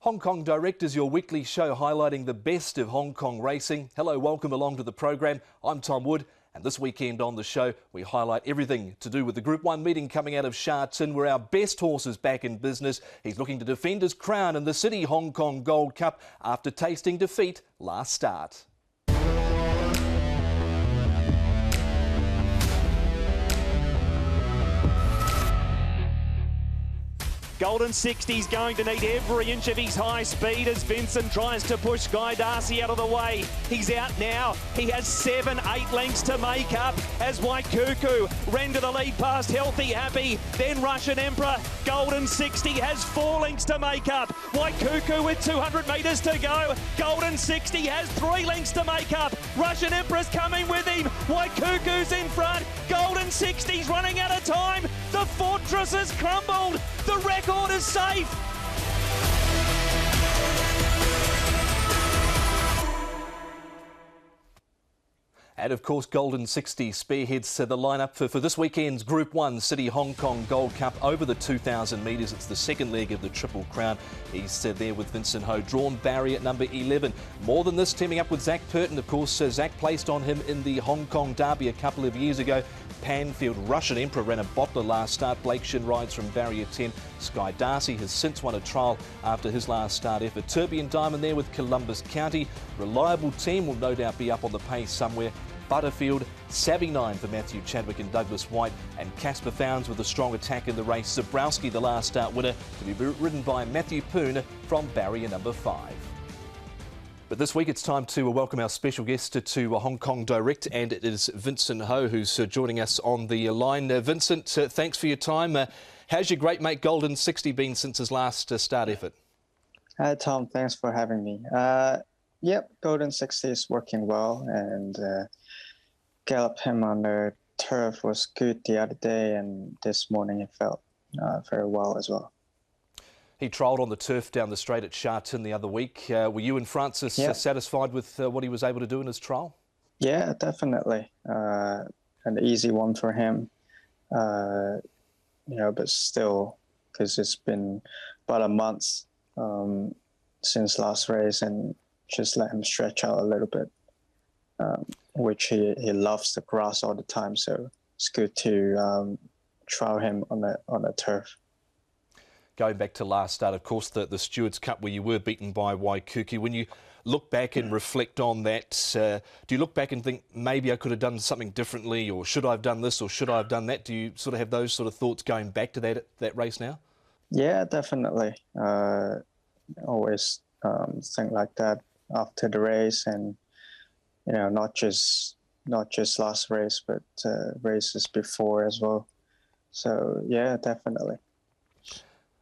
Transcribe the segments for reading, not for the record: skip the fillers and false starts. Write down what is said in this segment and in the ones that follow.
Hong Kong Direct is your weekly show highlighting the best of Hong Kong racing. Hello, welcome along to the program. I'm Tom Wood, and this weekend on the show we highlight everything to do with the Group 1 meeting coming out of Sha Tin, where our best horse is back in business. He's looking to defend his crown in the Citi Hong Kong Gold Cup after tasting defeat last start. Golden 60's going to need every inch of his high speed as Vincent tries to push Sky Darcy out of the way. He's out now. He has 7-8 lengths to make up as White Cuckoo ran to the lead past Healthy Happy, then Russian Emperor. Golden 60 has 4 lengths to make up. White Cuckoo with 200 metres to go. Golden 60 has 3 lengths to make up. Russian Emperor's coming with him. White Cuckoo's in front. Golden 60's running out of time. The fortress has crumbled. The record is safe. And of course, Golden 60 spearheads the lineup for this weekend's Group 1 Citi Hong Kong Gold Cup over the 2,000 metres. It's the second leg of the Triple Crown. He's there with Vincent Ho, drawn barrier at number 11. More than this, teaming up with Zach Purton. Of course, Zach placed on him in the Hong Kong Derby a couple of years ago. Panfield Russian Emperor ran a bottler last start. Blake Shin rides from barrier 10. Sky Darcy has since won a trial after his last start effort. Tourbillon Diamond there with Columbus County. Reliable team will no doubt be up on the pace somewhere. Butterfield, Savvy 9 for Matthew Chadwick and Douglas White, and Casper Founds with a strong attack in the race. Zabrowski, the last start winner, to be ridden by Matthew Poon from barrier number 5. But this week it's time to welcome our special guest to Hong Kong Direct, and it is Vincent Ho who's joining us on the line. Vincent, thanks for your time. How's your great mate Golden 60 been since his last start effort? Hi Tom, thanks for having me. Yep, Golden 60 is working well, and gallop him on the turf was good the other day, and this morning it felt very well as well. He trialled on the turf down the straight at Sha Tin the other week. Were you and Francis satisfied with what he was able to do in his trial? Yeah, definitely. An easy one for him, but still, because it's been about a month since last race, and just let him stretch out a little bit, which he loves the grass all the time, so it's good to trial him on the turf. Going back to last start, of course, the Stewards Cup where you were beaten by Waikuki. When you look back and reflect on that, do you look back and think, maybe I could have done something differently, or should I have done this, or should I have done that? Do you sort of have those sort of thoughts going back to that race now? Yeah, definitely. Always think like that after the race, and not just last race, but races before as well. So yeah, definitely.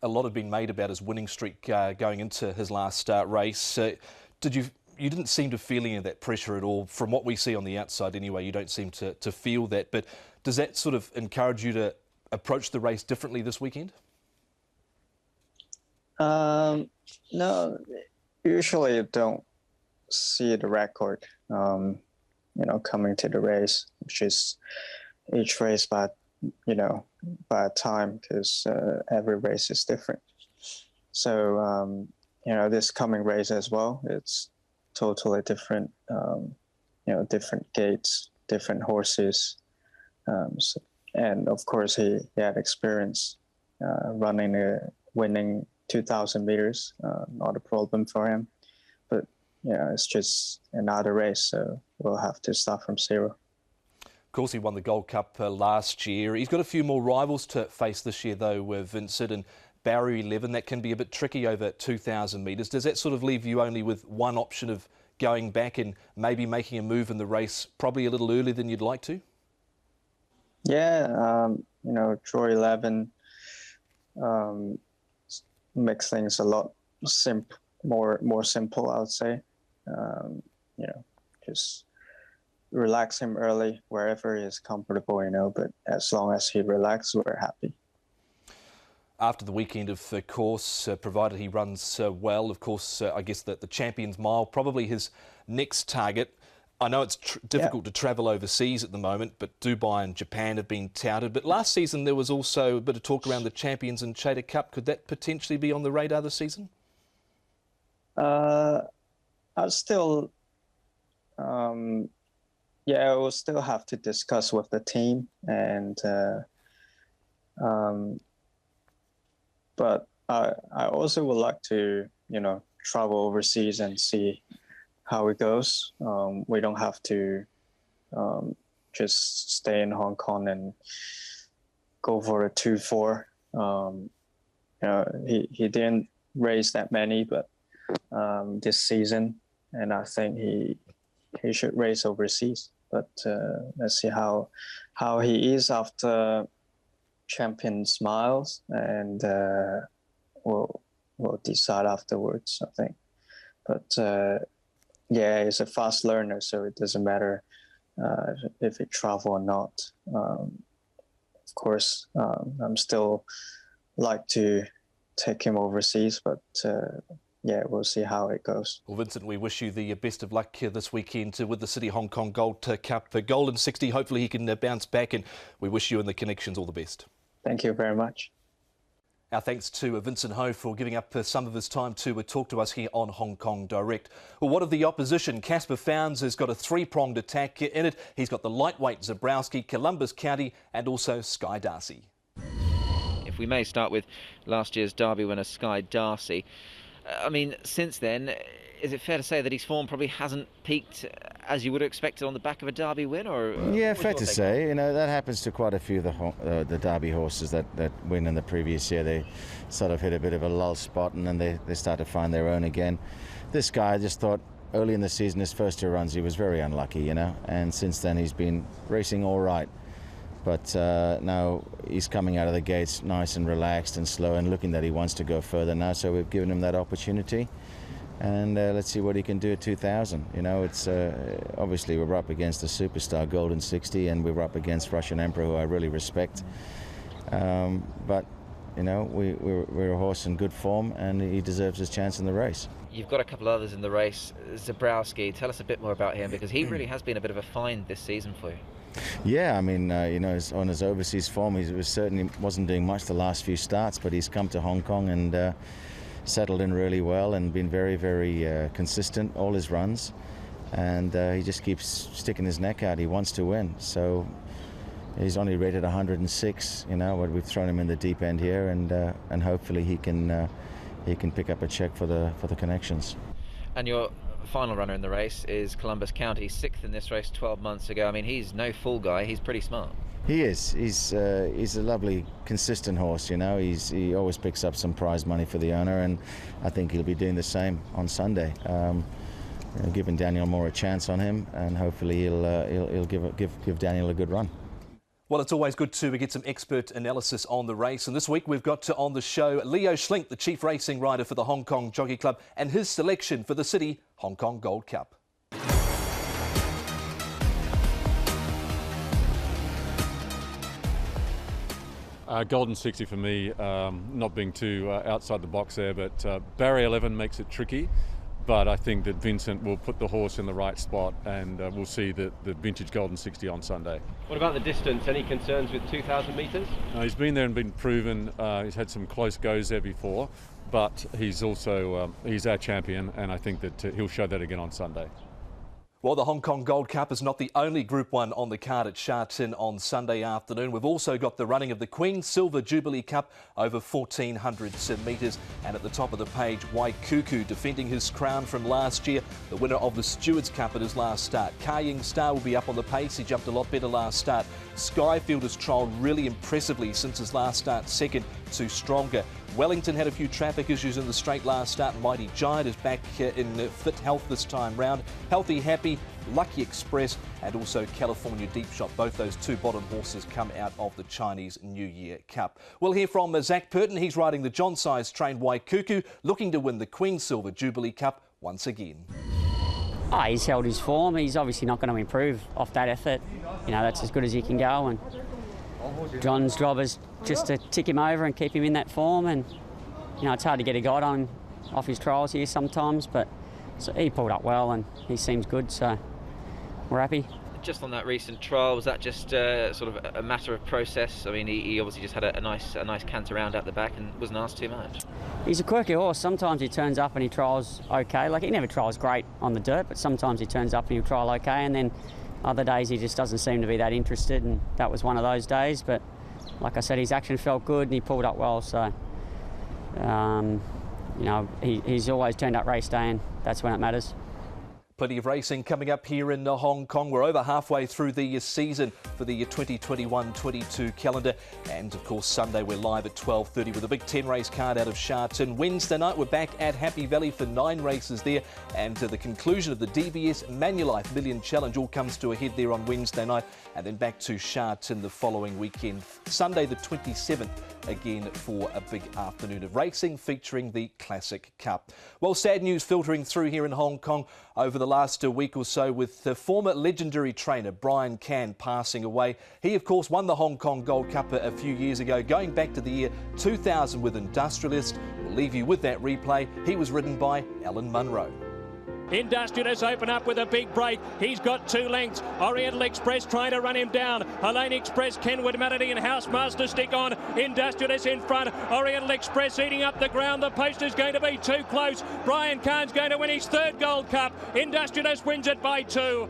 A lot have been made about his winning streak going into his last race. You didn't seem to feel any of that pressure at all. From what we see on the outside anyway, you don't seem to feel that. But does that sort of encourage you to approach the race differently this weekend? No, usually you don't see the record, coming to the race, which is each race by time, because every race is different. So, this coming race as well, it's totally different, different gates, different horses. And of course, he had experience winning 2,000 meters, not a problem for him. But, it's just another race, so we'll have to start from zero. Of course, he won the Gold Cup last year. He's got a few more rivals to face this year, though, with Vincent, and barrier 11. That can be a bit tricky over 2,000 metres. Does that sort of leave you only with one option of going back and maybe making a move in the race probably a little earlier than you'd like to? Yeah, draw 11 makes things a lot more simple, I would say. Just relax him early wherever he is comfortable, but as long as he relaxes, we're happy. After the weekend, of course, provided he runs well, of course, I guess that the Champions Mile, probably his next target. I know it's difficult to travel overseas at the moment, but Dubai and Japan have been touted. But last season there was also a bit of talk around the Champions and Chater Cup. Could that potentially be on the radar this season? I'll still, I will still have to discuss with the team, and but I also would like to, travel overseas and see how it goes. We don't have to just stay in Hong Kong and go for a 2-4. He didn't race that many, but this season, and I think he should race overseas. But let's see how he is after Champion Smiles, and we'll decide afterwards, I think. But he's a fast learner, so it doesn't matter if he travel or not. Of course, I'm still like to take him overseas, but we'll see how it goes. Well, Vincent, we wish you the best of luck this weekend with the Citi Hong Kong Gold Cup for Golden 60. Hopefully he can bounce back, and we wish you and the connections all the best. Thank you very much. Our thanks to Vincent Ho for giving up some of his time to talk to us here on Hong Kong Direct. Well, what of the opposition? Casper Founds has got a three-pronged attack in it. He's got the lightweight Zabrowski, Columbus County and also Sky Darcy. If we may start with last year's Derby winner Sky Darcy. I mean, since then, is it fair to say that his form probably hasn't peaked as you would have expected on the back of a Derby win? Or yeah, fair to say. That happens to quite a few of the Derby horses that win in the previous year. They sort of hit a bit of a lull spot, and then they start to find their own again. This guy, I just thought early in the season, his first two runs, he was very unlucky, and since then he's been racing all right. But now he's coming out of the gates nice and relaxed and slow, and looking that he wants to go further now, so we've given him that opportunity. And let's see what he can do at 2000. It's obviously we're up against the superstar Golden 60, and we're up against Russian Emperor, who I really respect. But we're a horse in good form, and he deserves his chance in the race. You've got a couple others in the race. Zabrowski, tell us a bit more about him, because he really has been a bit of a find this season for you. Yeah, I mean, on his overseas form, he certainly wasn't doing much the last few starts, but he's come to Hong Kong and settled in really well and been very, very consistent all his runs, and he just keeps sticking his neck out. He wants to win, so he's only rated 106. But we've thrown him in the deep end here, and hopefully he can pick up a check for the connections. And your final runner in the race is Columbus County, 6th in this race 12 months ago. I mean, he's no fool guy. He's pretty smart. He is. He's a lovely, consistent horse. He always picks up some prize money for the owner, and I think he'll be doing the same on Sunday. Giving Daniel Moore a chance on him, and hopefully he'll give Daniel a good run. Well, it's always good to get some expert analysis on the race, and this week we've got on the show Leo Schlink, the chief racing rider for the Hong Kong Jockey Club, and his selection for the Citi Hong Kong Gold Cup. Golden 60 for me, not being too outside the box there, but barrier 11 makes it tricky. But I think that Vincent will put the horse in the right spot, and we'll see the vintage Golden 60 on Sunday. What about the distance? Any concerns with 2,000 metres? He's been there and been proven. He's had some close goes there before, but he's also he's our champion, and I think that he'll show that again on Sunday. Well, the Hong Kong Gold Cup is not the only Group 1 on the card at Sha Tin on Sunday afternoon. We've also got the running of the Queen Silver Jubilee Cup over 1,400 metres. And at the top of the page, Waikuku defending his crown from last year, the winner of the Stewards Cup at his last start. Ka Ying Star will be up on the pace. He jumped a lot better last start. Skyfield has trialled really impressively since his last start, second to Stronger. Wellington had a few traffic issues in the straight last start. Mighty Giant is back in fit health this time round. Healthy Happy, Lucky Express and also California Deep Shot. Both those two bottom horses come out of the Chinese New Year Cup. We'll hear from Zach Purton. He's riding the John Size trained Waikuku, looking to win the Queen Silver Jubilee Cup once again. He's held his form. He's obviously not going to improve off that effort. That's as good as he can go, and John's job is just to tick him over and keep him in that form. And it's hard to get a guide on off his trials here sometimes, but so he pulled up well and he seems good, so we're happy. Just on that recent trial, was that just sort of a matter of process? I mean, he obviously just had a nice canter round at the back and wasn't asked too much. He's a quirky horse. Sometimes he turns up and he trials okay. Like, he never trials great on the dirt, but sometimes he turns up and he'll trial okay, and then other days he just doesn't seem to be that interested, and that was one of those days. But like I said, his action felt good and he pulled up well, so you know, he's always turned up race day, and that's when it matters. Plenty of racing coming up here in Hong Kong. We're over halfway through the season for the 2021-22 calendar. And of course, Sunday we're live at 12:30 with a big 10 race card out of Sha Tin. Wednesday night we're back at Happy Valley for 9 races there. And the conclusion of the DBS Manulife Million Challenge all comes to a head there on Wednesday night. And then back to Sha Tin the following weekend. Sunday the 27th again for a big afternoon of racing featuring the Classic Cup. Well, sad news filtering through here in Hong Kong over the last week or so with the former legendary trainer Brian Can passing away. He, of course, won the Hong Kong Gold Cup a few years ago, going back to the year 2000 with Industrialist. We'll leave you with that replay. He was ridden by Alan Munro. Industrialist open up with a big break. He's got 2 lengths. Oriental Express trying to run him down. Helene Express, Kenwood Melody and Housemaster stick on. Industrialist in front. Oriental Express eating up the ground. The post is going to be too close. Brian Kahn's going to win his 3rd Gold Cup. Industrialist wins it by 2.